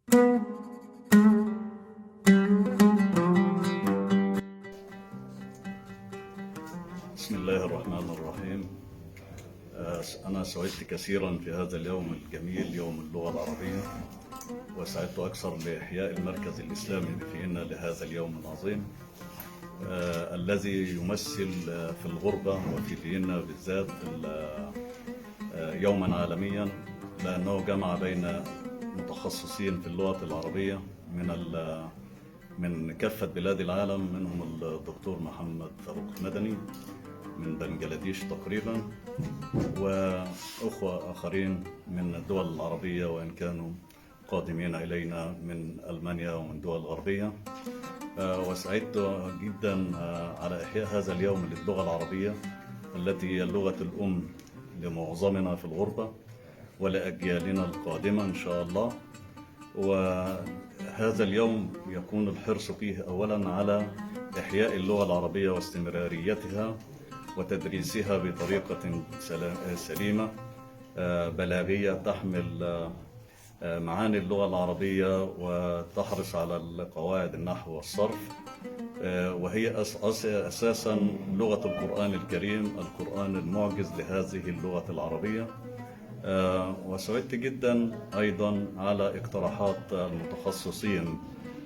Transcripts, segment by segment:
بسم الله الرحمن الرحيم. أنا سعدت كثيرا في هذا اليوم الجميل، يوم اللغة العربية، وسعدت أكثر لإحياء المركز الإسلامي بفيينا لهذا اليوم العظيم الذي يمثل في الغربة وفي فيينا بالذات يوما عالميا، لأنه جمع بين متخصصين في اللغة العربية من كافة بلاد العالم، منهم الدكتور محمد فاروق المدني من بنجلاديش تقريبا، وأخوة آخرين من الدول العربية وإن كانوا قادمين إلينا من ألمانيا ومن دول غربية. وسعدت جدا على إحياء هذا اليوم للغة العربية التي هي اللغة الأم لمعظمنا في الغربة ولأجيالنا القادمة إن شاء الله. وهذا اليوم يكون الحرص فيه أولا على إحياء اللغة العربية واستمراريتها وتدريسها بطريقة سليمة بلاغية تحمل معاني اللغة العربية وتحرص على قواعد النحو والصرف، وهي أساسا لغة القرآن الكريم، القرآن المعجز لهذه اللغة العربية. وسعدت جدا أيضا على اقتراحات المتخصصين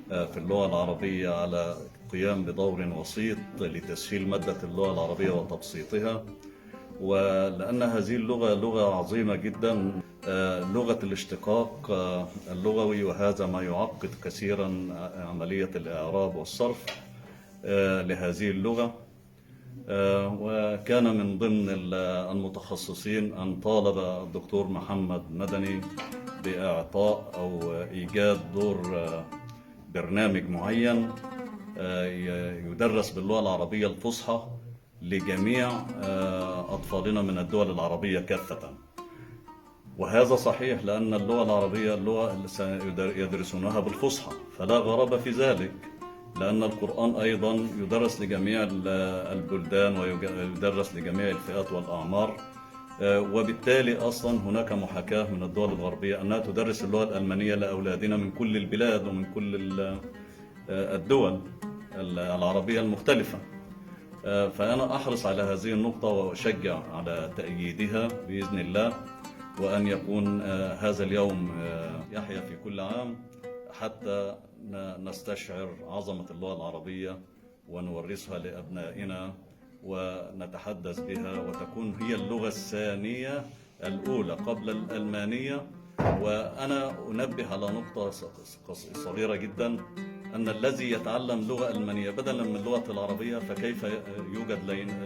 في اللغة العربية على القيام بدور وسيط لتسهيل مادة اللغة العربية وتبسيطها، ولأن هذه اللغة لغة عظيمة جدا، لغة الاشتقاق اللغوي، وهذا ما يعقد كثيرا عملية الإعراب والصرف لهذه اللغة. وكان من ضمن المتخصصين أن طالب الدكتور محمد مدني بإعطاء أو إيجاد دور برنامج معين يدرس باللغة العربية الفصحى لجميع أطفالنا من الدول العربية كافة. وهذا صحيح، لأن اللغة العربية اللغة يدرسونها بالفصحى، فلا غرابة في ذلك، لأن القرآن أيضا يدرس لجميع البلدان ويدرس لجميع الفئات والأعمار. وبالتالي أصلا هناك محاكاة من الدول الغربية أنها تدرس اللغة الألمانية لأولادنا من كل البلاد ومن كل الدول العربية المختلفة. فأنا أحرص على هذه النقطة وأشجع على تأييدها بإذن الله، وأن يكون هذا اليوم يحيا في كل عام حتى نستشعر عظمة اللغة العربية ونورثها لأبنائنا ونتحدث بها، وتكون هي اللغة الثانية الأولى قبل الألمانية. وأنا أنبه على نقطة صغيرة جدا، أن الذي يتعلم لغة ألمانية بدلا من اللغة العربية فكيف يوجد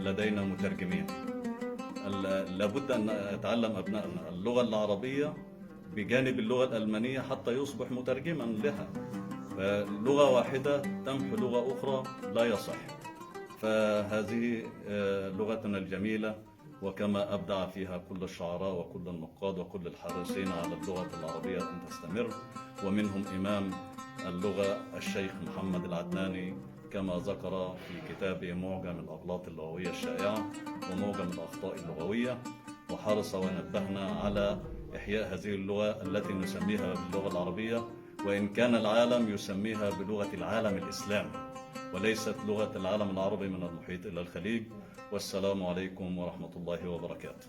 لدينا مترجمين؟ لابد أن يتعلم أبنائنا اللغة العربية بجانب اللغة الألمانية حتى يصبح مترجما لها. لغة واحدة تمحو لغة أخرى لا يصح. فهذه لغتنا الجميلة، وكما أبدع فيها كل الشعراء وكل النقاد وكل الحارسين على اللغة العربية أن تستمر، ومنهم إمام اللغة الشيخ محمد العدناني كما ذكر في كتابه معجم الأغلاط اللغوية الشائعة ومعجم الأخطاء اللغوية، وحرص ونبهنا على إحياء هذه اللغة التي نسميها باللغة العربية، وإن كان العالم يسميها بلغة العالم الإسلامي وليست لغة العالم العربي من المحيط إلى الخليج. والسلام عليكم ورحمة الله وبركاته.